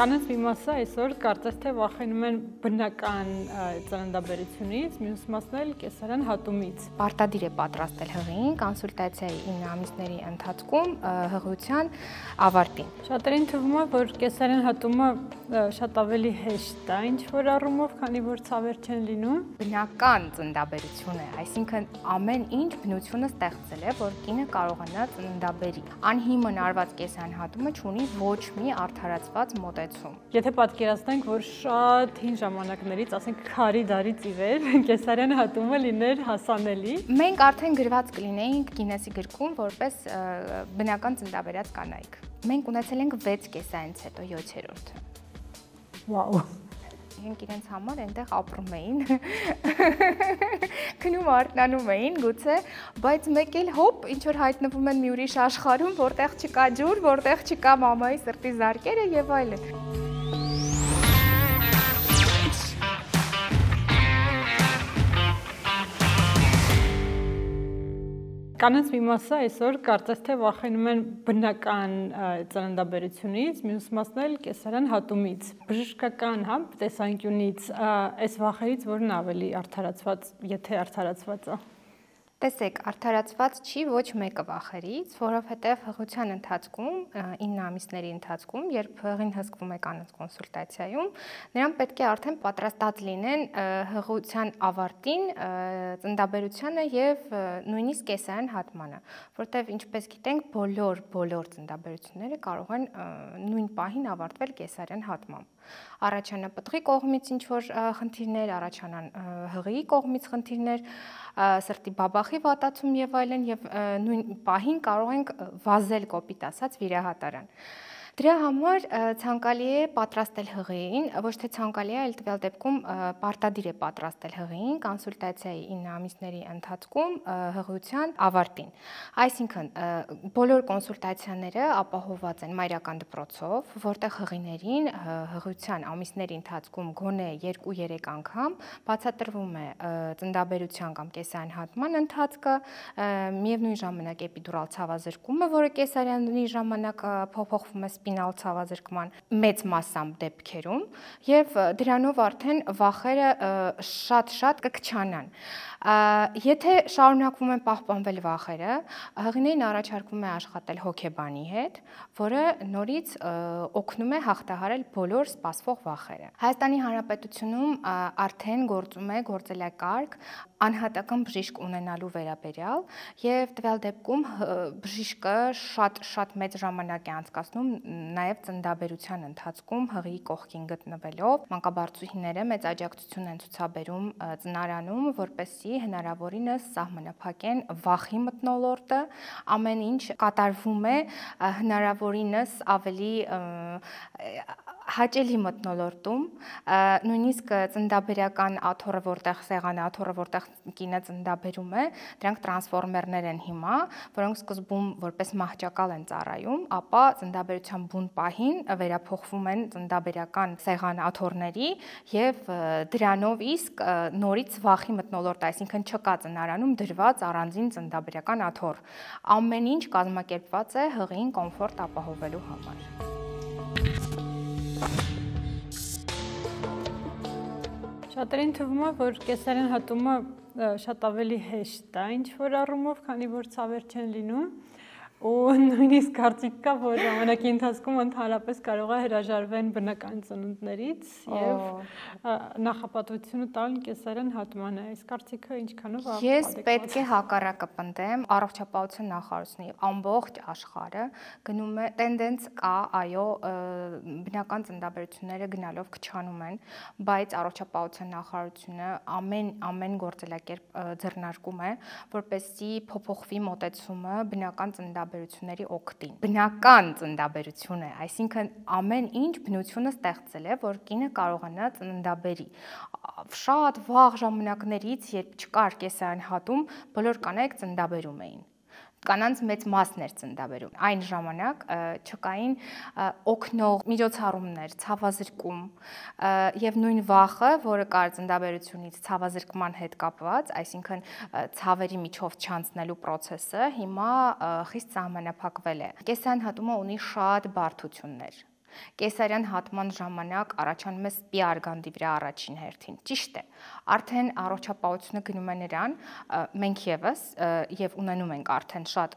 Կանանց մի մասը այսօր կարծես թե վախենում են բնական ծննդաբերությունից, մյուս մասն էլ կեսարյան հատումից։ Պարտադիր է պատրաստել հղին կոնսուլտացիայի 9 ամիսների ընթացքում հղիության ավարտին։ Շատերին թվում է, որ կեսարյան հատումը շատ ավելի հեշտ է, ինչ որ առումով, քանի որ ցավեր չեն լինում։ Բնական ծննդաբերություն է, այսինքն ամեն ինչ բնությունը ստեղծել է, որ կինը կարողանա ծննդաբերի։ Անհիմն արված կեսարյան հատումը ունի ոչ մի արդարացված մոտեցում։ Եթե պատկերացնենք, որ շատ հին ժամանակներից, ասենք քարի դարից ի վեր, կեսարյան հատումը լիներ հասանելի։ Մենք արդեն գրված կլինեինք Գինեսի գրքում որպես բնական ծննդաբերած կանայք։ Մենք ունեցել ենք 6 կեսարյանից հետո 7-րդը։ Վաու։ Իրենք իրենց համար այնտեղ ապրում էին, քնում արթնանում էին գուցե, բայց մեկ էլ հոպ ինչ որ հայտնվում են մի ուրիշ աշխարհում, որտեղ չկա ջուր, որտեղ չկա մամայի սրտի զարկերը եւ այլն։ Կանանց մի մասը այսօր կարծես թե վախենում են բնական ծննդաբերությունից, մյուս մասն էլ կեսարյան հատումից։ Բժշկական տեսանկյունից այս վախերից որն ավելի արդարացված, եթե արդարացված է։ Տեսեք, արդարացված չի ոչ մեկը վախերից, որովհետև հղիության ընթացքում, 9 ամիսների ընթացքում, երբ հղին հսկվում է կանանց կոնսուլտացիայում, նրանք պետք է արդեն պատրաստած լինեն հղիության ավարտին, ծննդաբերությանը եւ նույնիսկ կեսարյան հատմանը, որտեղ ինչպես գիտենք, բոլոր ծննդաբերությունները կարող են նույն պահին ավարտվել կեսարյան հատմամբ։ Առաջանա պտղի կողմից ինչ որ խնդիրներ, առաջանան հղիի կողմից խնդիրներ, սրտի բաբախի վատացում եւ այլն եւ նույն պահին կարող ենք վազել կոպիտ ասած վիրահատարան։ Դրա համար ցանկալի է պատրաստել հղիին, ոչ թե ցանկալի է, այլ տվյալ դեպքում պարտադիր է պատրաստել հղիին կոնսուլտացիայի 9 ամիսների ընթացքում հղիության ավարտին։ Այսինքն բոլոր կոնսուլտացիաները ապահովված են մայրական դպրոցով, որտեղ հղիներին հղիության ամիսների ընթացքում գոնե 2-3 անգամ բացատրվում է ծննդաբերության կամ կեսարյան հատման ընթացքը, միևնույն ժամանակ էպիդուրալ ցավազրկումը, որը կեսարյանի ժամանակ փոփոխվում է սպինալ ցավազրկման մեծ մասամբ դեպքերում եւ դրանով արդեն վախերը շատ կքչանան։ Եթե շարունակվում են պահպանվել վախերը, հղիներին առաջարկվում է աշխատել հոգեբանի հետ, որը նորից օգնում է հաղթահարել բոլոր սպասվող վախերը։ Հայաստանի Հանրապետությունում արդեն գործում է գործելակարգ անհատական բժիշկ ունենալու վերաբերյալ եւ տվյալ դեպքում բժիշկը շատ մեծ ժամանակ է անցկացնում նաև ծննդաբերության ընթացքում հղիի կողքին գտնվելով մանկաբարձուհիները մեծ աջակցություն են ցուցաբերում ծնարանում, որպեսզի հնարավորինս սահմանափակեն վախի մթնոլորտը, ամեն ինչ կատարվում է հնարավորինս ավելի հաճելի մթնոլորտում, նույնիսկ ծննդաբերական աթոռը, որտեղ սեղանը աթոռը, որտեղ կինը ծննդաբերում է, դրանք տրանսֆորմերներ են հիմա, որոնք սկզբում որպես մահճակալ են ծառայում, ապա ծննդաբերության բուն պահին վերափոխվում են ծննդաբերական սեղան աթոռների եւ դրանով իսկ նորից վախի մթնոլորտ, այսինքն չկա ծնարանում դրված առանձին ծննդաբերական աթոռ։ Ամեն ինչ կազմակերպված է հղիին կոմֆորտ ապահովելու համար։ Շատերին թվում է, որ կեսարյան հատումը շատ ավելի հեշտ է, ինչ որ առումով, քանի որ ցավեր չեն լինում, ու նույնիսկ կարծիք կա, որ ժամանակի ընթացքում ընդհանրապես կարող է հրաժարվեն բնական ծնունդներից եւ նախապատվությունը տալ կեսարյան հատմանը։ Այս կարծիքը ինչքանով է։ Ես պետք է հակառակը պնդեմ, առողջապահության նախարարությունը եւ ամբողջ աշխարհը գնում է տենդենց կա, այո, բնական ծննդաբերությունները գնալով քչանում են, բայց առողջապահության նախարարությունը ամեն գործելակերպ ձեռնարկում է, որպեսզի փոփոխվի մոտեցումը բնական ծննդաբերությունների օգտին։ Բնական ծննդաբերություն է, այսինքն ամեն ինչ բնությունը ստեղծել է, որ կինը կարողանա ծննդաբերի։ Շատ վաղ ժամանակներից, երբ չկար կեսարյան հատում, բոլոր կանայք ծննդաբերում էին։ Կանանց մեծ մասն էր ծննդաբերում։ Այն ժամանակ չկային օգնող միջոցառումներ, ցավազրկում եւ նույն վախը, որը կար ծննդաբերությունից ցավազրկման հետ կապված, այսինքն ցավերի միջով չանցնելու process-ը հիմա խիստ սահմանափակվել է։ Կեսարյան հատումը ունի շատ բարդություններ։ Կեսարյան հատման ժամանակ առաջանում է սպի արգանդի վրա առաջին հերթին։ Ճիշտ է։ Արդեն առողջապահությունը գնում է նրան, մենք եւս եւ ունենում ենք արդեն շատ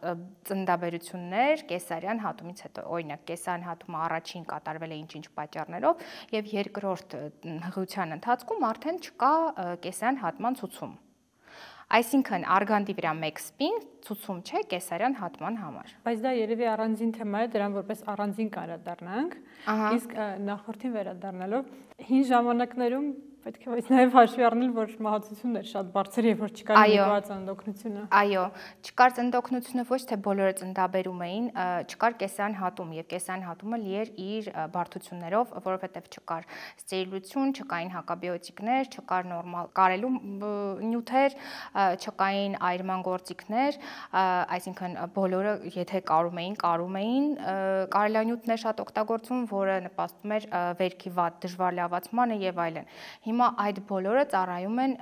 ծննդաբերություններ կեսարյան հատումից հետո։ Օրինակ, կեսարյան հատումը առաջին կատարվել է ինչ-ինչ պատճառներով եւ երկրորդ հղիության ընթացքում արդեն չկա կեսարյան հատման ցուցում։ Այսինքն արգանդի վրա մեկ սպին ցուցում չէ կեսարյան հատման համար։ Բայց դա երևի առանձին թեմա է, դրան որպես առանձին կանդրադառնանք։ Իսկ նախորդին վերադառնալով հին ժամանակներում պետք է բայց նաև հաշվի առնել, որ մահացությունն շատ բարձր եւ որ չկար նույնիսկ ծննդօգնությունը։ Այո, չկար ծննդօգնությունը, ոչ թե բոլորը ծննդաբերում էին, չկար կեսարյան հատում եւ կեսարյան հատումը լի էր իր բարդություններով, որովհետեւ չկար ստերիլություն, չկային հակաբիոտիկներ, չկար նորմալ կարելու նյութեր, չկային այրման գործիքներ, այսինքն բոլորը եթե կարում էին, կարելանյութներ շատ օգտագործում, որը նպաստում էր վերքի վատ դժվար լավացմանը եւ այլն։ Հիմա այդ բոլորը ծառայում են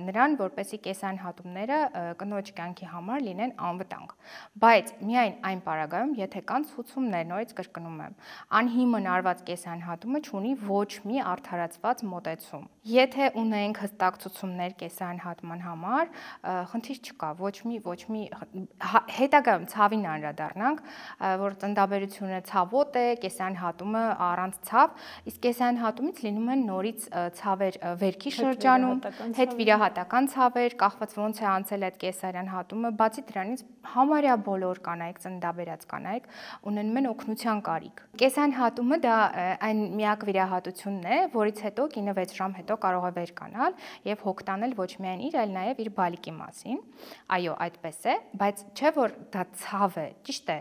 նրան, որպեսզի կեսարյան հատումները կնոջ կյանքի համար լինեն անվտանգ։ Բայց միայն այն պարագայում, եթե կան ցուցումներ, նորից կրկնում եմ, անհիմն արված կեսարյան հատումը ունի ոչ մի արդարացված մոտեցում։ Եթե ունենք հստակ ցուցումներ կեսարյան հատման համար, խնդիր չկա, ոչ մի հետագայում ցավին անդրադառնանք, որ ծննդաբերությունը ցավոտ է, կեսարյան հատումը առանց ցավ, իսկ կեսարյան հատումից լինում են նորից ցավեր վերքի շրջանում, հետվիրահատական ցավեր, կախված ոնց է անցել այդ կեսարյան հատումը, բացի դրանից համարյա բոլոր կանայք, ծննդաբերած կանայք ունենում են օգնության կարիք։ Կեսարյան հատումը դա այն միակ վիրահատությունն է, որից հետո կինը 6 ժամ հետո կարող է վեր կանալ եւ հոգ տանել ոչ միայն իր, այլ նաեւ իր բալիկի մասին։ Այո, այդպես է, բայց չէ որ դա ցավ է, ճիշտ է,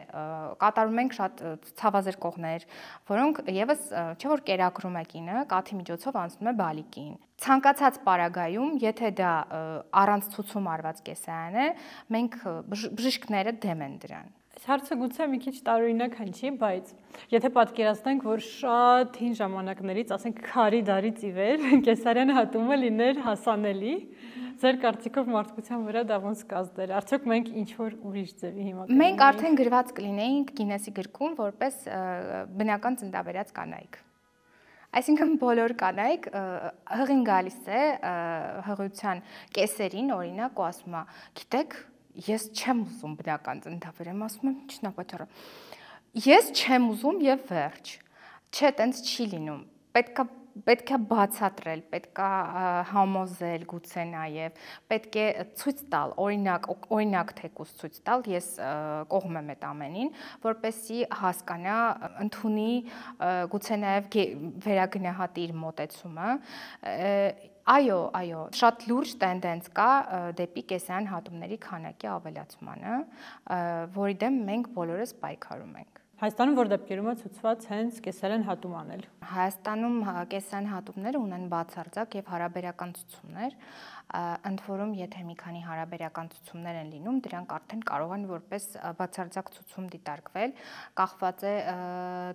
կատարում ենք շատ ցավազրկողներ, որոնք եւս չէ որ կերակրում է կինը, կաթի միջոցով անցնում է բալիկին։ Ցանկացած պարագայում, եթե դա առանց ցուցում արված կեսարյան է, մենք բժիշկները դեմ են դրան։ Հարցը գուցե մի քիչ տարօրինակ հնչի, բայց եթե պատկերացնենք, որ շատ հին ժամանակներից, ասենք քարի դարից ի վեր, կեսարյան հատումը լիներ հասանելի, ձեր կարծիքով մարդկության վրա դա ոնց կազդեր։ Արդյոք մենք ինչ որ ուրիշ ձևի հիմա կլինենք։ Մենք արդեն գրված կլինեինք Գինեսի գրքում որպես բնական ծննդաբերած կանայք։ Այսինքն բոլոր կանայք հղին գալիս է հղիության կեսերին, օրինակ, ու ասում է, գիտեք, ես չեմ ուզում բնական ծննդաբերեմ, ասում եմ, ի՞նչն է պատճառը։ Ես չեմ ուզում եւ վերջ։ Չէ, տենց չի լինում։ Պետք է բացատրել, պետք է համոզել գուցե նաև, պետք է ցույց տալ, օրինակ թեկուզ ցույց տալ, ես կողմ եմ այդ ամենին, որպեսզի հասկանա, ընդունի, գուցե նաև վերագնահատի իր մոտեցումը։ Այո, շատ լուրջ տենդենց կա դեպի կեսարյան հատումների քանակի ավելացմանը, որի դեմ մենք բոլորս պայքարում ենք։ Հայաստանում որ դեպքերում է ցուցված հենց կեսարյան հատում անել։ Հայաստանում կեսարյան հատումները ունեն բացարձակ եւ հարաբերական ցուցումներ, ընդ որում եթե մի քանի հարաբերական ցուցումներ են լինում, դրանք արդեն կարող են որպես բացարձակ ցուցում դիտարկվել, կախված է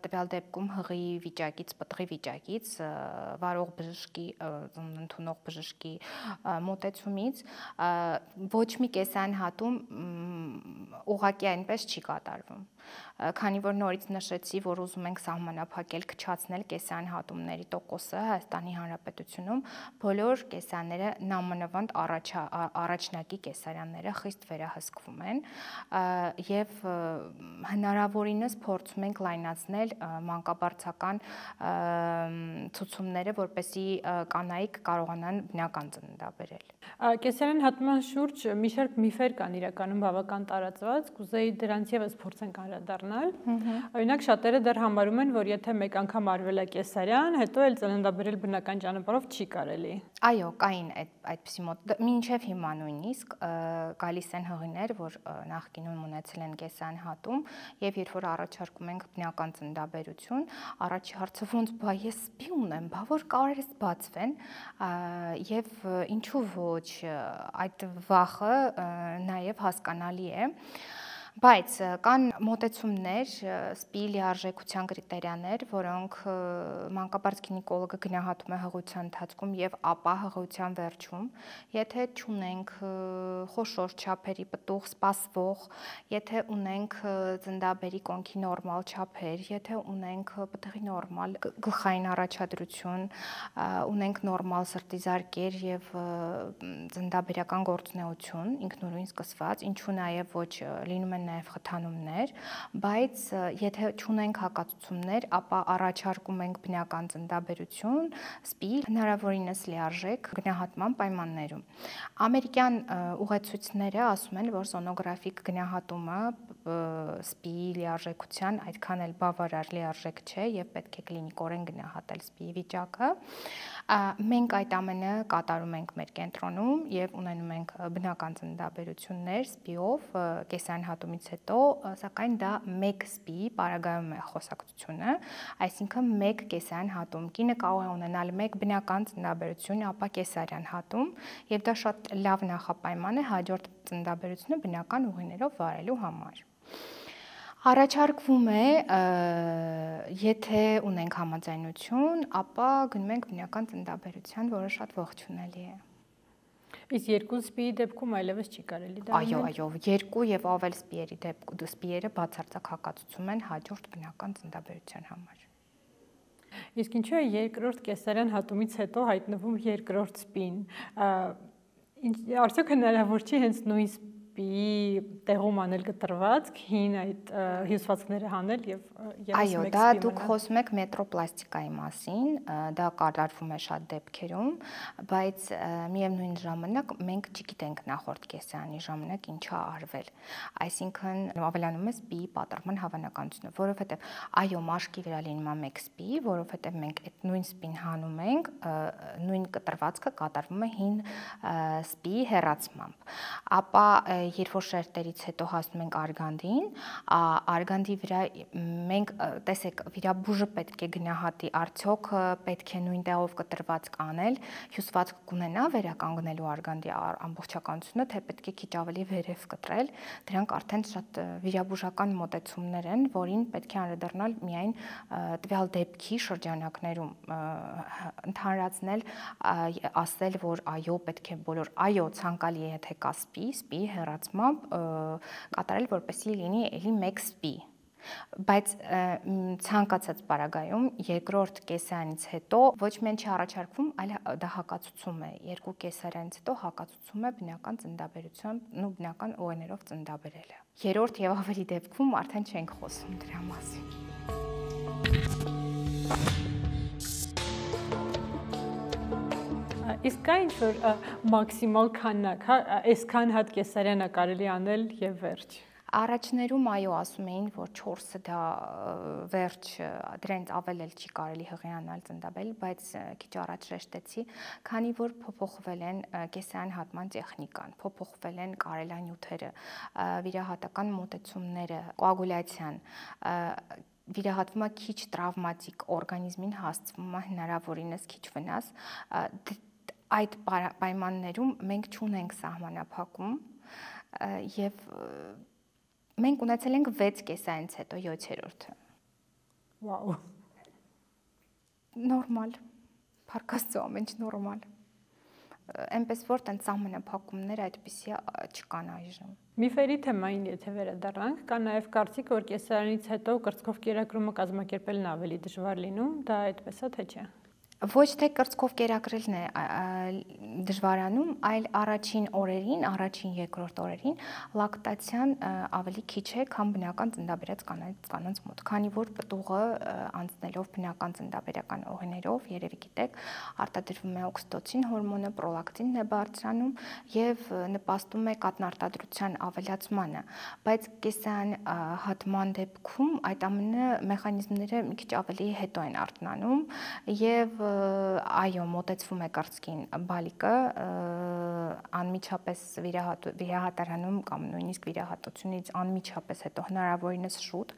տվյալ դեպքում հղի վիճակից, պտղի վիճակից, վարող բժշկի, ընդունող բժշկի մոտեցումից, ոչ մի կեսարյան հատում ուղղակի այնպես չի կատարվում։ Քանի որ նորից նշեցի, որ ուզում ենք սահմանափակել, քչացնել կեսարյան հատումների տոկոսը Հայաստանի Հանրապետությունում, բոլոր կեսարյանները նամանավանդ առաջնակի կեսարյանները խիստ վերահսկվում են եւ հնարավորինս փորձում ենք լայնացնել մանկաբարձական ցուցումները, որպեսզի կանայք կարողանան բնական ծննդաբերել։ Կեսարյան հատման շուրջ մի շարք միֆեր կան իրականում բավական տարածված, կուզեի դրանց եւս փորձենք անդրադառնալ։ Օրինակ շատերը դեռ համարում են, որ եթե մեկ անգամ արվել է կեսարյան, հետո էլ ծննդաբերել բնական ճանապարհով չի կարելի։ Այո, կային այդպիսի մոտ։ Մինչև հիմա նույնիսկ գալիս են հղիներ, որ նախկինում ունեցել են կեսարյան հատում, եւ երբ որ առաջարկում ենք բնական ծննդաբերություն, առաջի հարցը ոնց բա ես սպի ունեմ, բա որ կարես բացվեն, եւ ինչու ոչ, այդ վախը նաեւ հասկանալի է։ Բայց կան մոտեցումներ, սպի լիարժեքության կրիտերիաներ, որոնք մանկաբարձ գինեկոլոգը գնահատում է հղիության ընթացքում եւ ապա հղիության վերջում, եթե չունենք խոշոր չափերի պտուղ սպասվող, եթե ունենք ծննդաբերի կոնքի նորմալ չափեր, եթե ունենք պտղի նորմալ գլխային առաջադրություն, ունենք նորմալ սրտի զարկեր եւ ծննդաբերական գործունեություն, ինքնուրույն սկսված, ինչու նաեւ ոչ լինում են նաև խթանումներ, բայց եթե չունենք հակացություններ, ապա առաջարկում ենք բնական ծննդաբերություն, սպի, հնարավորինս լիարժեք գնահատման պայմաններում։ Ամերիկյան ուղեցույցները ասում են, որ սոնոգրաֆիկ գնահատումը սպիի լիարժեքության այդքան էլ բավարար լիարժեք չէ եւ պետք է կլինիկորեն գնահատել սպիի վիճակը։ Մենք այդ ամենը կատարում ենք մեր կենտրոնում եւ ունենում ենք բնական ծննդաբերություններ սպիով կեսարյան հատումից հետո, սակայն դա մեկ սպի պարագայում է խոսակցությունը, այսինքն մեկ կեսարյան հատում։ Կինը կարող է ունենալ մեկ բնական ծննդաբերություն, ապա կեսարյան հատում, եւ դա շատ լավ նախապայման է հաջորդ ծննդաբերությունը բնական ուղիներով վարելու համար։ Առաջարկվում է, եթե ունենք համաձայնություն, ապա գնում ենք բնական ծննդաբերության, որը շատ ողջունելի է։ Իսկ երկու սպիի դեպքում այլևս չի կարելի դա։ Այո, երկու եւ ավել սպիերը բացարձակ հակացուցում են հաջորդ բնական ծննդաբերության համար։ Իսկ ինչու է երկրորդ կեսարյան հատումից հետո հայտնվում երկրորդ սպին։ Արդյոք հնարավոր չի հենց նույն սպիի տեղում անել կտրվածք, հին այդ հյուսվածքները հանել եւ այո, դա դուք խոսում եք մետրոպլաստիկայի մասին, դա կատարվում է շատ դեպքերում, բայց միևնույն ժամանակ մենք չգիտենք նախորդ կեսարանի ժամանակ ինչա արվել։ Այսինքն ավելանում է սպիի պատրվման հավանականությունը, որովհետեւ այո, մաշկի վրա լինում է մեկ սպի, որովհետեւ մենք այդ նույն սպին հանում ենք, նույն կտրվածքը կատարվում է հին սպիի հեռացմամբ։ Ապա երբ որ շերտերից հետո հասնում ենք արգանդին, արգանդի վրա մենք տեսեք վիրաբույժը պետք է գնահատի, արդյոք պետք է նույն տեղով կտրվածք անել, հյուսվածք կունենա վերականգնելու արգանդի ամբողջականությունը, թե պետք է քիչ ավելի վերև կտրել, դրանք արդեն շատ վիրաբույժական մոտեցումներ են, որին պետք է անդրադառնալ միայն տվյալ դեպքի շրջանակներում, ընդհանրացնել, ասել, որ այո, պետք է բոլոր, այո, ցանկալի է, եթե կա սպի հեռացմամբ կատարել, որպեսզի լինի էլի մեկ սպի։ Բայց ցանկացած պարագայում երկրորդ կեսարանից հետո ոչ միայն չի առաջարկվում, այլ դա հակացուցում է։ Երկու կեսարանից հետո հակացուցում է բնական ծննդաբերությամբ ու բնական ուղիներով ծննդաբերելը։ Երրորդ եւ ավելի դեպքում արդեն չենք խոսում դրա մասին։ Իսկ կա ինչ-որ մաքսիմալ քանակ, այսքան հատ կեսարյանը կարելի անել եւ վերջ։ Առաջներում այո ասում էին, որ 4-ը դա վերջ, դրանից ավել էլ չի կարելի հղիանալ ծննդաբերել, բայց քիչ առաջ շեշտեցի, քանի որ փոփոխվել են կեսարյան հատման տեխնիկան, փոփոխվել են կարելանյութերը, վիրահատական մոտեցումները, կոագուլյացիան, վիրահատվում է քիչ տրավմատիկ, օրգանիզմին հասցվում է հնարավորինս քիչ վնաս, այդ պայմաններում մենք չունենք սահմանափակում եւ մենք ունեցել ենք 6 կեսայից հետո 7-րդը։ Վաու։ Նորմալ։ Փառքաստու ամեն ինչ նորմալ։ Այնպես որ տենց սահմանափակումներ այդպիսի չկան այժմ։ Միֆերի թեմային եթե վերադառնանք, կա նաև կարծիք, որ կեսարանից հետո կրծքով կերակրումը կազմակերպելն ավելի դժվար լինում, դա այդպես է թե չէ։ Ոչ թե կրծքով կերակրելն է դժվարանում, այլ առաջին օրերին, առաջին երկրորդ օրերին լակտացիան ավելի քիչ է, քան բնական ծննդաբերած կանանց մոտ, քանի որ պտուղը անցնելով բնական ծննդաբերական ուղիներով, երևի գիտեք, արտադրվում է օքսիտոցին հորմոնը, պրոլակտինն է բարձրանում եւ նպաստում է կաթնարտադրության ավելացմանը, բայց կեսարյան հատման դեպքում այդ ամենը մեխանիզմները մի քիչ ավելի հետո են արթնանում եւ այո, մոտեցվում է կրծքին բալիկը, անմիջապես վիրահատարանում կամ նույնիսկ վիրահատությունից անմիջապես հետո հնարավորինս շուտ,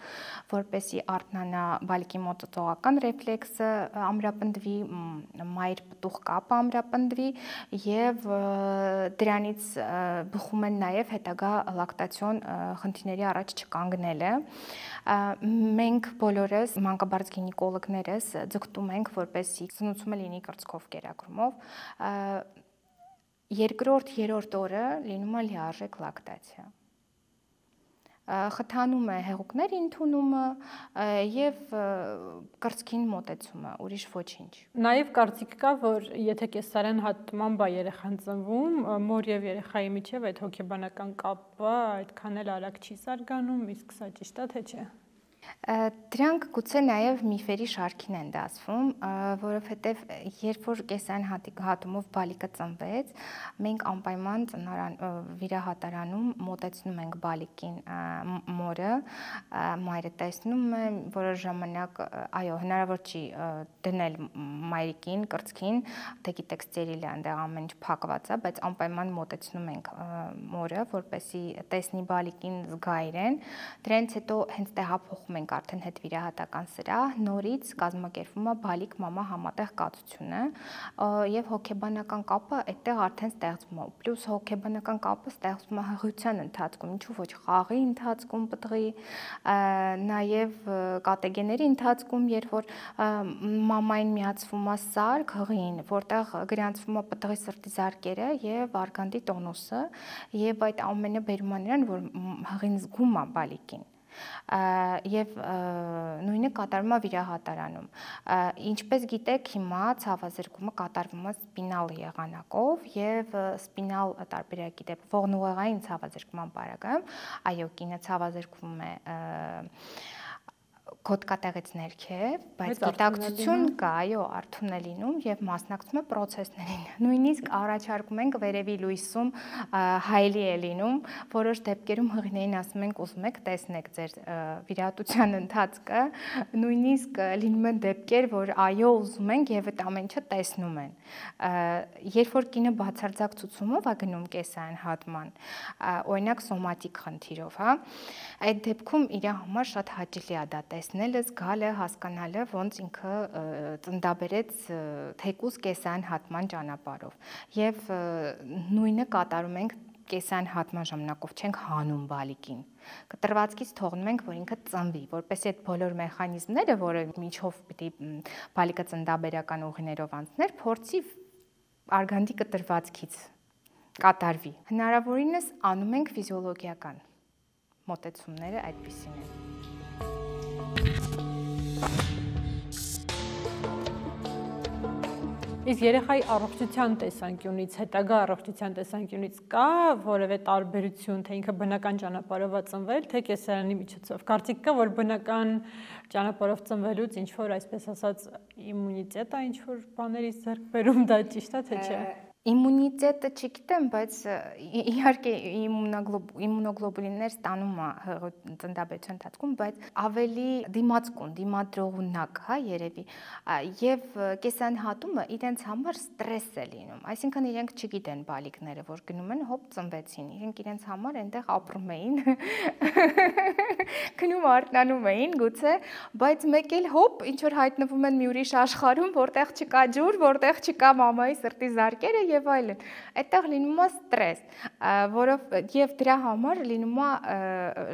որպեսզի արթնանա բալիկի մոտածողական ռեֆլեքսը ամրապնդվի, մայր պտուղ կապը ամրապնդվի եւ դրանից բխում են նաեւ հետագա լակտացիոն խնդիրների առաջ չկանգնելը։ Մենք բոլորս մանկաբարձ գինեկոլոգներս ձգտում ենք, որպեսզի սնուցումը լինի կրծքով կերակրումով, երկրորդ, երրորդ օրը լինում է լիարժեք լակտացիա։ Խթանում է հեղուկների ընդունումը եւ կրծքին մոտեցումը, ուրիշ ոչինչ։ Նաեւ կարծիք կա, որ եթե կեսարյան հատմամբ է երեխան ծնվում, մոր եւ երեխայի միջեւ այդ հոգեբանական կապը այդքան էլ արագ չի զարգանում, իսկ սա ճիշտ է թե չէ։ Դրանք գուցե նաև միֆերի շարքին են դասվում, որովհետև երբ որ կեսային հատումով բալիկը ծնվեց, մենք անպայման վիրահատարանում մոտեցնում ենք բալիկին մորը, մայրը տեսնում է, որոշ ժամանակ, այո, հնարավոր չի դնել մայրիկին, կրծքին, թե գիտեք ստերիլ է, այնտեղ ամեն ինչ փակված է, բայց անպայման մոտեցնում ենք մորը, որպեսզի տեսնի բալիկին, զգա իրեն, դրանից հետո հենց տեղափոխում ենք արդեն հետ վիրահատական սրահ, նորից կազմակերպվում է բալիկ մամա համատեղ կացությունը եւ հոգեբանական կապը այդտեղ արդեն ստեղծվում է։ Պլյուս հոգեբանական կապը ստեղծվում է հղիության ընթացքում, ինչու ոչ խաղի ընթացքում պտղի, նաեւ կատեգեների ընթացքում, երբ որ մամային միացվում է սարք հղին, որտեղ գրանցվում է պտղի սրտի զարկերը եւ արգանդի տոնուսը եւ այդ ամենը բերում է նրան, որ հղին զգում է բալիկին։ Եվ նույնը կատարվում է վիրահատարանում։ Ինչպես գիտեք, հիմա ցավազրկումը կատարվում է սպինալ եղանակով եւ սպինալ տարբերակի դեպքում ողնուղեղային ցավազրկման պարագայում, այո, կինը ցավազրկվում է կոդկատեղից ներքև, բայց գիտակցություն կա, այո, արթուն է լինում եւ մասնակցում է process-ներին։ Նույնիսկ առաջարկում ենք վերևի լույսում հայելի է լինում, որոշ դեպքերում հղիներին ասում ենք ուզում եք տեսնեք ձեր վիրահատության ընթացքը, նույնիսկ լինում են դեպքեր, որ այո, ուզում ենք եւ այդ ամեն ինչը տեսնում են։ Երբ որ կինը բացարձակ ցուցումով է գնում կեսային հատման, օրինակ սոմատիկ խնդիրով, հա, այդ դեպքում իր համար շատ հաճելի է դա տեսնելը, զգալը, հասկանալը, ոնց ինքը ծննդաբերեց թեկուզ կեսային հատման ճանապարհով։ Եվ նույնը կատարում ենք կեսային հատման ժամանակով, չենք հանում բալիկին։ Կտրվածքից թողնում ենք, որ ինքը ծնվի, որպեսզի այդ բոլոր մեխանիզմները, որը միջով պիտի բալիկը ծննդաբերական ուղիներով անցներ, փորձի արգանդի կտրվածքից կատարվի։ Հնարավորինս անում ենք ֆիզիոլոգիական մոտեցումները այդպիսին են։ Իսկ երեխայի առողջության տեսանկյունից, հետագա առողջության տեսանկյունից կա որևէ տարբերություն, թե ինքը բնական ճանապարհով է ծնվել, թե կեսարանի միջոցով։ Կարծիք կա, որ բնական ճանապարհով ծնվելուց ինչ որ այսպես ասած իմունիտետ է, ինչ որ բաներից ձեռք բերում, դա ճիշտ է թե չէ։ Իմունիտետը չգիտեմ, բայց իհարկե իմունոգլոբուլիններ ստանում է ծննդաբերության ընթացքում, բայց ավելի դիմացկուն, դիմադրողունակ, հա, երևի, եւ կեսային հատումը իրենց համար ստրես է լինում, այսինքն իրենք չգիտեն բալիկները, որ գնում են հոպ ծնվեցին, իրենք իրենց համար այնտեղ ապրում էին, գնում արթնանում էին գուցե, բայց մեկ էլ հոպ ինչ որ հայտնվում են մի ուրիշ աշխարհում, որտեղ չկա ջուր, որտեղ չկա մամայի սրտի զարկերը եւ այլն։ Այդտեղ լինում է ստրես, որով եւ դրա համար լինում է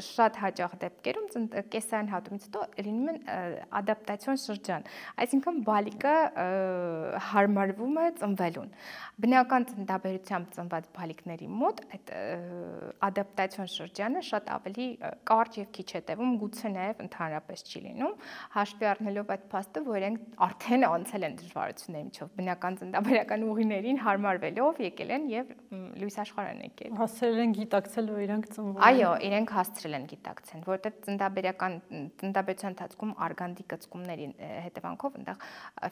շատ հաճախ դեպքերում կեսային հատումից հետո լինում են ադապտացիոն շրջան, այսինքն բալիկը հարմարվում է ծնվելուն։ Բնական ծննդաբերությամբ ծնված բալիկների մոտ այդ ադապտացիոն շրջանը շատ ավելի կարճ եւ քիչ է տևում, գուցե նաեւ ընդհանրապես չի լինում, հաշվի առնելով այդ փաստը, որ իրենք արդեն անցել են դժվարությունների միջով, բնական ծննդաբերական ուղիներին հարմարվելով եկել են եւ լույս աշխարհ են եկել։ Հասցրել են գիտակցել, որ իրենք ծնվում են։ Այո, իրենք հասցրել են գիտակցել, որտեղ ծննդաբերության ընթացքում արգանդի կծկումների հետևանքով այնտեղ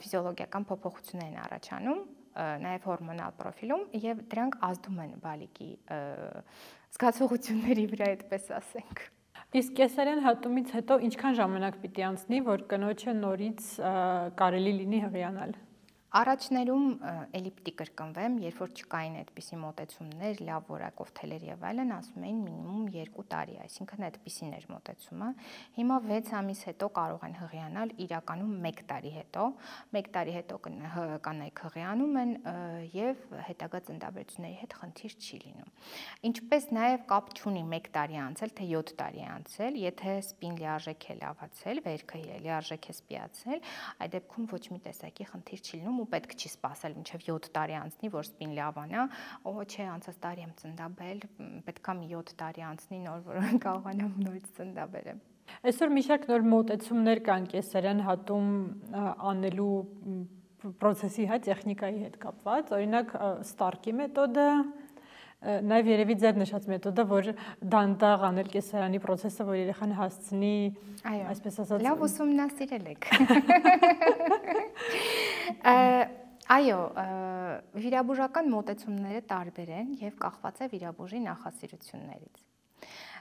ֆիզիոլոգիական փոփոխություններ են առաջանում, նաեւ հորմոնալ պրոֆիլում եւ դրանք ազդում են բալիկի զգացողությունների վրա, այդպես ասենք։ Իսկ կեսարյան հատումից հետո ինչքան ժամանակ պիտի անցնի, որ կնոջը նորից կարելի լինի հղիանալ։ Առաջներում էլի պիտի կրկնվեմ, երբ որ չկային այդպիսի մոտեցումներ, լավ որակով թելեր եւ այլն, ասում էին մինիմում 2 տարի, այսինքն այդպիսին էր մոտեցումը։ Հիմա 6 ամիս հետո կարող են հղիանալ, իրականում 1 տարի հետո, 1 տարի հետո կանայք հղիանում են եւ հետագա ծննդաբերությունների հետ խնդիր չի լինում։ Ինչպես նաեւ կապ չունի 1 տարի անցել, թե 7 տարի անցել, եթե սպին լիարժեք է լավացել, վերքը լիարժեք է սպիացել, այդ դեպքում ոչ մի տեսակի խնդիր չի լինում ու պետք չի սպասել մինչև 7 տարի անցնի, որ սպին լավանա, չէ, անցած տարի եմ ծննդաբերել, պետքա մի 7 տարի անցնի, նոր որ կարողանամ նորից ծննդաբերեմ։ Այսօր մի շարք նոր մոտեցումներ կան կեսարյան հատում անելու process-ի հետ, տեխնիկայի հետ կապված, օրինակ Stark-ի մեթոդը, նաև երևի ձեր նշած մեթոդը, որ դանդաղ անել կեսարանի process-ը, որ երեխան հասցնի, այսպես ասած, լավ ուսումնասիրել եք։ Այո, վիրաբուժական մոտեցումները տարբեր են եւ կախված է վիրաբուժի նախասիրություններից։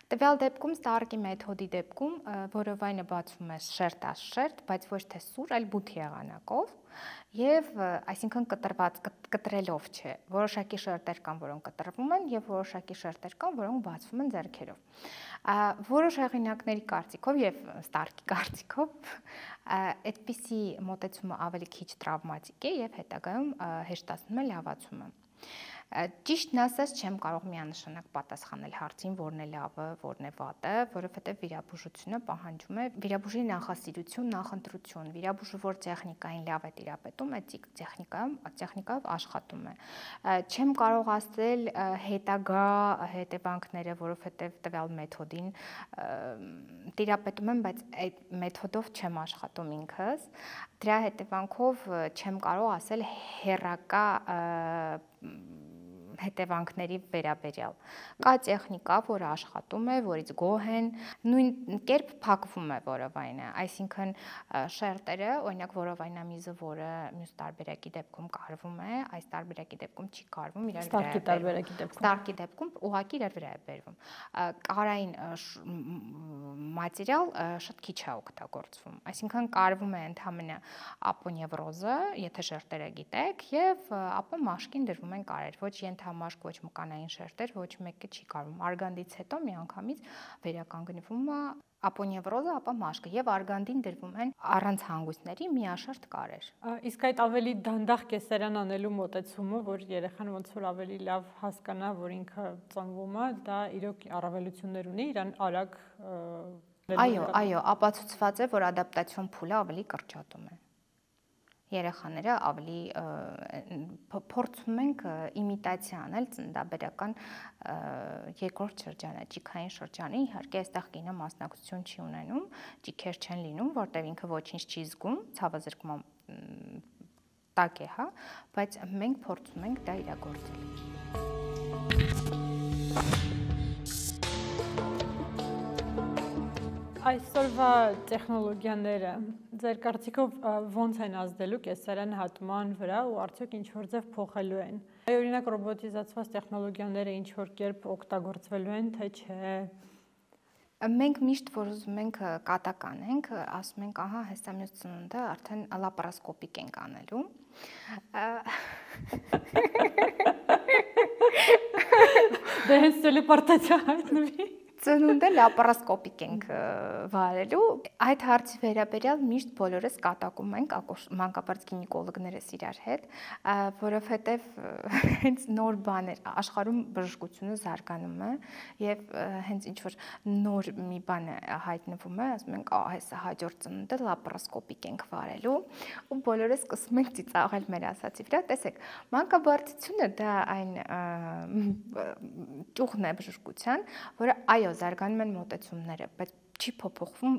Տվյալ դեպքում Stark-ի մեթոդի դեպքում որովայնը բացվում է շերտ առ շերտ, բայց ոչ թե սուր, այլ բութ եղանակով եւ այսինքն կտրելով չէ։ Որոշակի շերտեր կան, որոնք կտրվում են եւ որոշակի շերտեր կան, որոնք բացվում են ձեռքերով։ Որոշ հեղինակների կարծիքով եւ Stark-ի կարծիքով այդպիսի մոտեցումը ավելի քիչ տրավմատիկ է եւ հետագայում հեշտացնում է լավացումը։ Ճիշտն ասած չեմ կարող միանշանակ պատասխանել հարցին, որն է լավը, որն է վատը, որովհետև վիրաբուժությունը պահանջում է վիրաբուժի նախասիրություն, նախընտրություն, վիրաբուժը որ տեխնիկային լավ է տիրապետում, այդ տեխնիկայով աշխատում է։ Չեմ կարող ասել հետագա հետևանքները, որովհետև տվյալ մեթոդին տիրապետում եմ, բայց այդ մեթոդով չեմ աշխատում ինքս։ Դրա հետևանքով չեմ կարող ասել հեռակա հետևանքների վերաբերյալ։ Կա տեխնիկա, որը աշխատում է, որից գոհ են, նույն կերպ փակվում է որովայնը, այսինքն շերտերը, օրինակ որովայնամիզը, որը մյուս տարբերակի դեպքում կարվում է, այս տարբերակի դեպքում չի կարվում, իրար վրա է բերվում։ Stark-ի դեպքում ուղղակի իրար վրա է բերվում։ Կարային մատերիալ շատ քիչ է օգտագործվում, այսինքն կարվում է ընդհանրապես ապոնևրոզը, եթե շերտերը գիտեք, եւ ապա մաշկին դրվում են կարեր, ոչ ենթամաշկ, ոչ մկանային շերտեր, ոչ մեկը չի կարվում։ Արգանդից հետո միանգամից վերականգնվում է ապոնևրոզը, ապա մաշկը եւ արգանդին դրվում են առանց հանգույցների միաշերտ կարեր։ Իսկ այդ ավելի դանդաղ կեսարյան անելու մոտեցումը, որ երեխան ոնց որ ավելի լավ հասկանա, որ ինքը ծնվում է, դա իրոք առավելություններ ունի, իրան արագ Այո, ապացուցված է, որ ադապտացիոն փուլը ավելի կրճատում է։ Երեխաները ավելի փորձում ենք իմիտացիա անել ծննդաբերական երկրորդ շրջանը, ճիգային շրջանի, իհարկե այստեղ կինը մասնակցություն չի ունենում, ճիգեր չեն լինում, որտեղ ինքը ոչինչ չի զգում, ցավազրկման տակ է, հա, բայց մենք փորձում ենք դա իրագործել։ Այսօրվա տեխնոլոգիաները ձեր կարծիքով ոնց են ազդելու կեսարյան հատման վրա ու արդյոք ինչ որ ձև փոխելու են։ Օրինակ ռոբոտիզացված տեխնոլոգիաները ինչ որ կերպ օգտագործվելու են, թե չէ։ Մենք միշտ որ ուզում ենք կատակ անենք, ասում ենք, ահա, հեսա մյուս ծնունդը արդեն լապարասկոպիկ ենք անելու։ Դե հենց տելեպորտացիա հայտնվի։ Ծնունդը լապարասկոպիկ ենք վարելու։ Այդ հարցի վերաբերյալ միշտ բոլորս կատակում ենք, մանկաբարձ գինեկոլոգներս իրար հետ, որովհետև հենց նոր բաներ, աշխարհում բժշկությունը զարգանում է եւ հենց ինչ որ նոր մի բան հայտնվում է, ասում ենք, հեսա հաջորդ ծնունդը լապարասկոպիկ ենք վարելու, ու բոլորս սկսում ենք ծիծաղել մեր ասացի վրա։ Տեսեք, մանկաբարձությունը դա այն ճյուղն է բժշկության, որը այո զարգանում են մոտեցումները, բայց չի փոփոխվում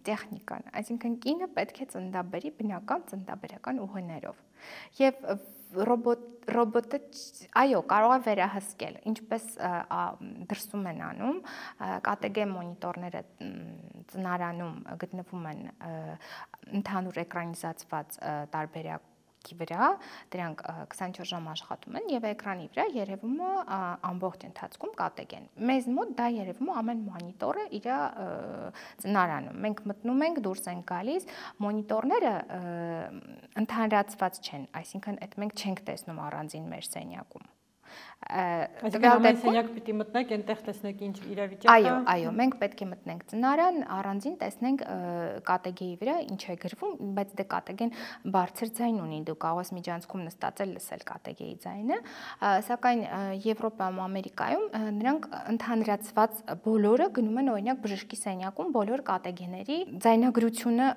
տեխնիկան, այսինքն կինը պետք է ծննդաբերի բնական ծննդաբերական ուղիներով։ Եվ ռոբոտը այո կարող է վերահսկել, ինչպես դրսում են անում, KTG մոնիտորները ծնարանում գտնվում են ընդհանուր էկրանիզացված տարբերակ վրա, դրանք 24 ժամ աշխատում են եւ էկրանի վրա երևում է ամբողջ ընթացքում կատեգեն։ Մեզ մոտ դա երևում է ամեն մոնիտորը իր ծնարանում։ Մենք մտնում ենք, դուրս ենք գալիս, մոնիտորները ընդհանրացված չեն, այսինքն այդ մենք չենք տեսնում առանձին մեր սենյակում։ Այսինքն ամեն սենյակ պիտի մտնեք, այնտեղ տեսնեք ինչ իրավիճակ է։ Այո, մենք պետք է մտնենք ծնարան, առանձին տեսնենք կատեգեի վրա ինչ է գրվում, բայց դե կատեգեն բարձր ձայն ունի, դու կարող ես միջանցքում նստածել լսել կատեգեի ձայնը, սակայն Եվրոպայում, Ամերիկայում նրանք ընդհանրացված բոլորը գնում են օրինակ բժշկի սենյակում բոլոր կատեգեների ձայնագրությունը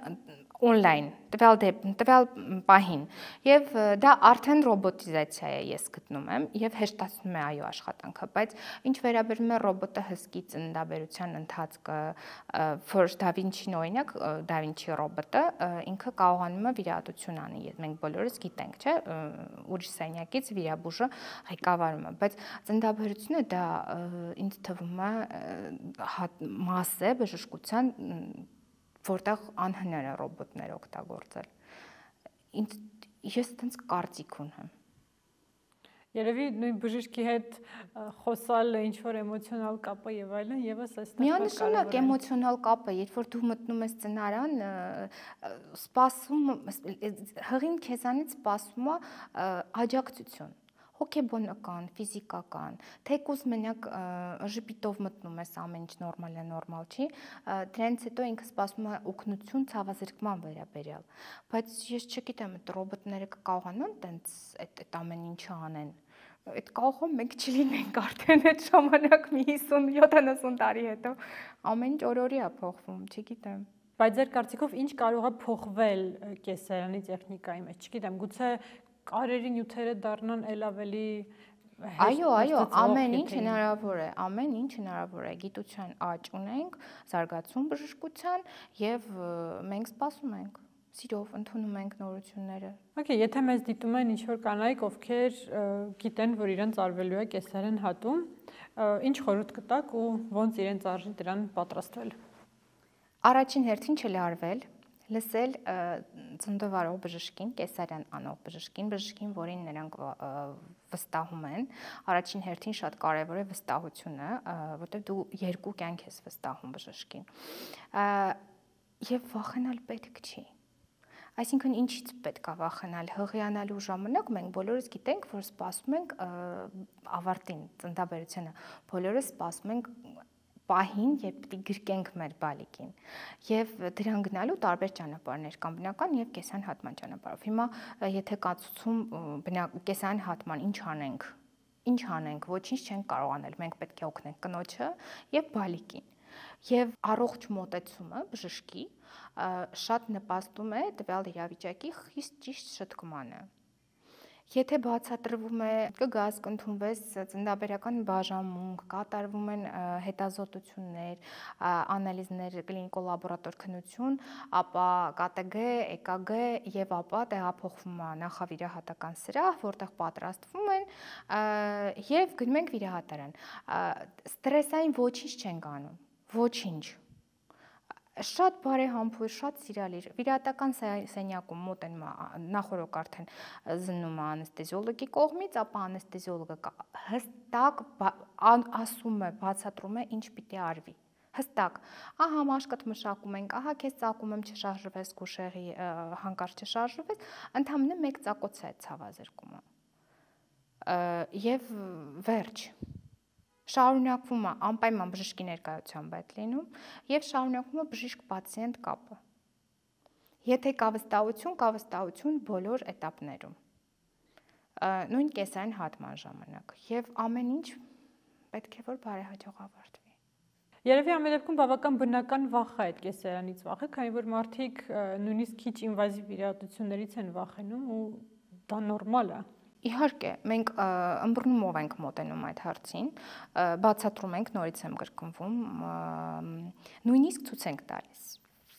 on-line, տվյալ պահին, եւ դա արդեն ռոբոտիզացիա է, ես գտնում եմ, եւ հեշտացնում է այո աշխատանքը, բայց ինչ վերաբերում է ռոբոտը հսկի ծննդաբերության ընթացքը, First Da Vinci-ն օրինակ, Da Vinci ռոբոտը ինքը կարողանում է վիրահատություն անի, եւ մենք բոլորս գիտենք, չէ, ուրիշ սենյակից վիրաբուժը ղեկավարում է, բայց ծննդաբերությունը դա ինձ թվում է մաս է բժշկության որտեղ անհնար է ռոբոտներ օգտագործել։ Ես այդպես կարծիք ունեմ։ Երևի նույն բժշկի հետ խոսալ ինչ-որ էմոցիոնալ կապը եւ այլն եւս այստեղ միանշանակ էմոցիոնալ կապը, երբ որ դու մտնում ես ծնարան, սպասում հղին քեզանից սպասում է աջակցություն։ Հոգեբանական, ֆիզիկական, թեկուզ մենակ ժպիտով մտնում ես ամեն ինչ նորմալ չի, դրանից հետո ինքը սպասում է օգնություն ցավազրկման վերաբերյալ, բայց ես չգիտեմ, այդ ռոբոտները կկարողանան տենց այդ ամեն ինչը անեն։ Այդ կարող մենք չլինենք արդեն այդ ժամանակ մի 50-70 տարի հետո ամեն ինչ օրորի է փոխվում, չգիտեմ։ Բայց ձեր կարծիքով ինչ կարող է փոխվել կեսարանի տեխնիկայի մեջ, չգիտեմ, գուցե կարերի նյութերը դառնան ել ավելի Այո, ամեն ինչ հնարավոր է, գիտության աճ ունենք, զարգացում բժշկության եւ մենք սպասում ենք, սիրով ընդունում ենք նորությունները։ Okay, եթե մեզ դիտում են ինչ-որ կանայք, ովքեր գիտեն, որ իրենց արվելու է կեսարեն հատում, ինչ խորհուրդ կտաք ու ոնց իրենց արժի դրան պատրաստվել։ Առաջին հերթին չլարվել, լսել ծննդովարող բժշկին, կեսարյան անող բժշկին, որին նրանք վստահում են, առաջին հերթին շատ կարևոր է վստահությունը, որտեղ դու երկու կյանք ես վստահում բժշկին։ Եվ վախենալ պետք չի։ Այսինքն ինչից պետք է վախենալ, հղիանալու ժամանակ մենք բոլորս գիտենք, որ սպասում ենք ավարտին, ծննդաբերությանը, բոլորս սպասում ենք պահին, երբ պիտի գրկենք մեր բալիկին եւ դրան գնալու տարբեր ճանապարհներ կան բնական եւ կեսային հատման ճանապարհով։ Հիմա եթե կացուցում կեսային հատման ինչ անենք, ոչինչ չենք կարող անել, մենք պետք է օգնենք կնոջը եւ բալիկին։ Եվ առողջ մոտեցումը բժշկի շատ նպաստում է տվյալ իրավիճակի խիստ ճիշտ շտկմանը։ Եթե բացատրվում է, կգազ կընդունվես ծննդաբերական բաժանմունք, կատարվում են հետազոտություններ, անալիզներ, կլինիկո-լաբորատոր քննություն, ապա ԿՏԳ, ԵԿԳ եւ ապա տեղափոխվում է նախավիրահատական սրահ, որտեղ պատրաստվում են եւ գնում ենք վիրահատարան։ Ստրեսային ոչինչ չենք անում, ոչինչ։ Շատ բարեհամբույր, շատ սիրալիր, վիրահատական սենյակում մոտ են նախորոք արդեն զննում է անեստեզիոլոգի կողմից, ապա անեստեզիոլոգը հստակ ասում է, բացատրում է ինչ պիտի արվի, հստակ, ահա մաշկդ մշակում ենք, ահա քեզ ծակում եմ չշարժվես կուշեղի հանկարծ չշարժվես, ընդհանրապես մեկ ծակոց է ցավազրկումը, եւ վերջ շարունակվում է անպայման բժշկի ներկայությամբ այդ լինում եւ շարունակվում է բժիշկ-պացիենտ կապը։ Եթե կա վստահություն բոլոր էտապներում։ Նույն կեսային հատման ժամանակ եւ ամեն ինչ պետք է որ բարեհաջող ավարտվի։ Երևի ամեն դեպքում բավական բնական վախ է այդ կեսարանից վախը, քանի որ մարդիկ նույնիսկ քիչ ինվազիվ վիրահատություններից են վախենում ու դա նորմալ է։ Իհարկե, մենք ըմբռնումով ենք մոտենում այդ հարցին, բացատրում ենք, նորից եմ կրկնվում, նույնիսկ ցույց ենք տալիս։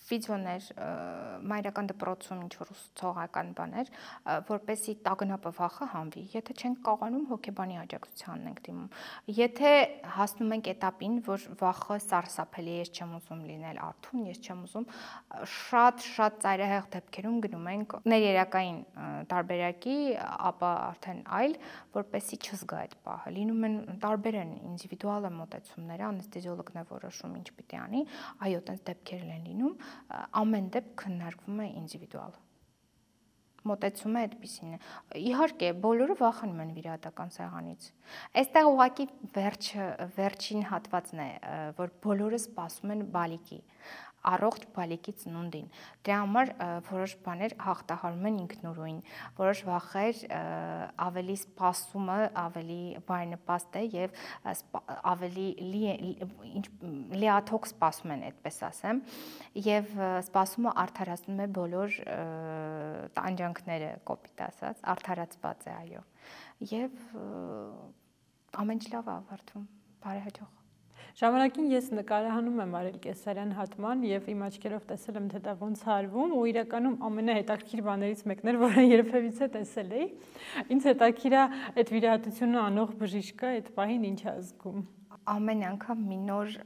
վիդեոներ, մայրական դպրոցում ինչ-որ ուսուցողական բաներ, որպեսզի տագնապը վախը հանվի։ Եթե չենք կարողանում, հոգեբանի աջակցությանն ենք դիմում։ Եթե հասնում ենք этаպին, որ վախը սարսափելի է, ես չեմ ուզում լինել արթուն, ես չեմ ուզում, շատ ծայրահեղ դեպքերում գնում ենք ներերակային տարբերակի, ապա արդեն այլ, որպեսզի չզգա այդ պահը։ Լինում են տարբեր են ինդիվիդուալ մոտեցումները, անեստեզիոլոգն է որոշում ինչ պիտի անի, այո, տենց դեպքեր են լինում, ամեն դեպք քննարկվում է ինդիվիդուալ։ Մոտեցումը այդպեսին է։ Իհարկե, բոլորը վախենում են վիրահատական սեղանից։ Այստեղ ուղղակի վերջին հատվածն է, որ բոլորը սպասում են բալիկի, առողջ բալիկի ծնունդին։ Դրա համար որոշ բաներ հաղթահարում են ինքնուրույն, որոշ վախեր ավելի սպասումը ավելի բարենպաստ է եւ ավելի լիաթոք սպասում են, այդպես ասեմ, եւ սպասումը արդարացնում է բոլոր տանջանքները, կոպիտ ասած, արդարացված է, այո։ Եվ ամեն ինչ լավ է ավարտվում, բարեհաջող։ Ժամանակին ես նկարահանում եմ արել կեսարյան հատման եւ իմ աչքերով տեսել եմ թե դա ոնց հարվում ու իրականում ամենահետաքրքիր բաներից մեկն էր, որը երբևիցե տեսել էի։ Ինձ հետաքրքիր է այդ վիրահատությունը անող բժիշկը այդ պահին ինչ է զգում։ Ամեն անգամ մի նոր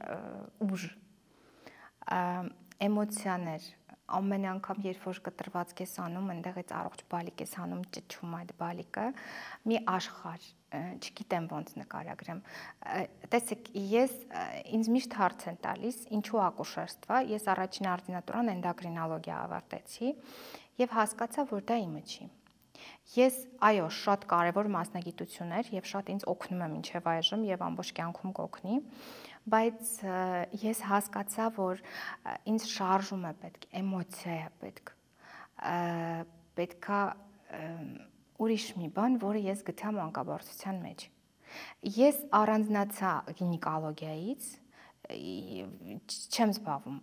ուժ, էմոցիաներ, ամեն անգամ երբ որ կտրվածք ես անում, այնտեղից առողջ բալիկ ես անում, ճչում այդ բալիկը, մի աշխարհ, չգիտեմ ոնց նկարագրեմ։ Տեսեք, ինձ միշտ հարց են տալիս, ինչու ակուշերստվա, ես առաջին օրդինատուրան էնդոկրինոլոգիա ավարտեցի եւ հասկացա, որ դա իմը չի։ Ես, այո, շատ կարևոր մասնագիտություն էր եւ շատ ինձ օգնում է մինչեւ այժմ եւ ամբողջ կյանքում կօգնի, բայց ես հասկացա, որ ինձ շարժում է պետք, էմոցիա է պետք։ Պետքա ուրիշ մի բան, որը ես գտա մանկաբարձության մեջ։ Ես առանձնացա գինեկոլոգիայից, չեմ զբաղվում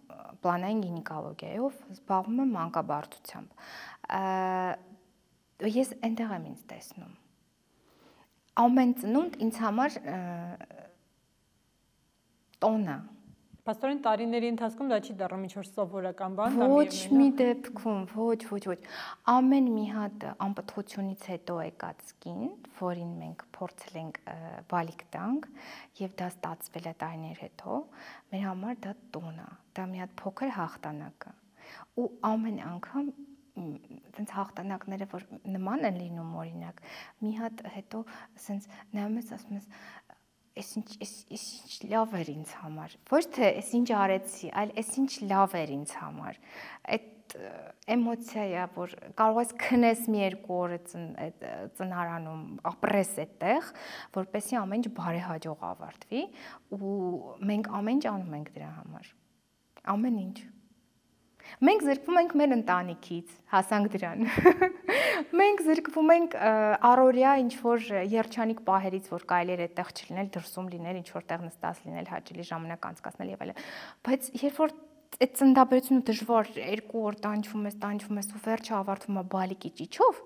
պլանային գինեկոլոգիայով, զբաղվում եմ մանկաբարձությամբ։ Ես այնտեղ եմ ինձ տեսնում։ Ամեն ծնունդ ինձ համար տոն է։ Պաստորեն տարիների ընթացքում դա չի դառնում ինչ-որ սովորական բան, դա ոչ մի դեպքում, ոչ։ Ամեն մի հատ անպտղությունից հետո եկած կին, որին մենք փորձել ենք բալիկ տանք, եւ դա ստացվել է տարիներ հետո, մեր համար դա տոն է, դա մի հատ փոքր հաղթանակ է։ Ու ամեն անգամ այնց հաղթանակները, որ նման են լինում, օրինակ, մի հատ հետո ասենց նայում ես, ասում ես, այս ինչ լավ էր ինձ համար, ոչ թե այս ինչ արեցի, այլ այս ինչ լավ էր ինձ համար, այդ էմոցիա է, որ կարող ես քնես մի երկու օր ծնարանում, ապրես այդտեղ, որպեսզի ամեն ինչ բարեհաջող ավարտվի, ու մենք ամեն ինչ անում ենք դրա համար, ամեն ինչ։ Մենք զրկվում ենք մեր ընտանիքից, հասանք դրան։ Մենք զրկվում ենք առօրյա ինչ-որ երջանիկ պահերից, որ կարելի էր այդտեղ չլինել, դրսում լինել, ինչ-որ տեղ նստած լինել, հաճելի ժամանակ անցկացնել եւ այլն։ Բայց երբ որ այդ ծննդաբերությունը դժվար 2 օր տանջվում ես ու վերջը ավարտվում է բալիկի ճիչով,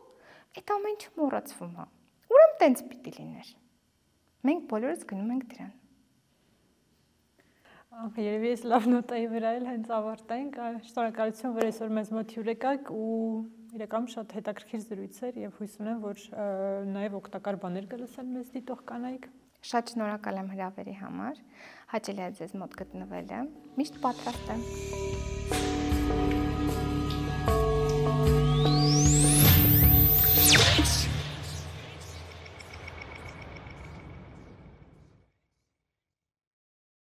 այդ ամեն ինչ մոռացվում է։ Ուրեմն տենց պիտի լիներ։ Մենք բոլորս գնում ենք դրան։ Երևի ես լավ նոտայի վրա էլ հենց ավարտենք, շնորհակալություն, որ այսօր մեզ մոտ հյուր եկաք ու իրականում շատ հետաքրքիր զրույց էր եւ հույս ունեմ, որ նաեւ օգտակար բաներ կլսեն մեզ դիտող կանայք։ Շատ շնորհակալ եմ հրավերի համար, հաճելի է ձեզ մոտ գտնվելը, միշտ պատրաստ եմ։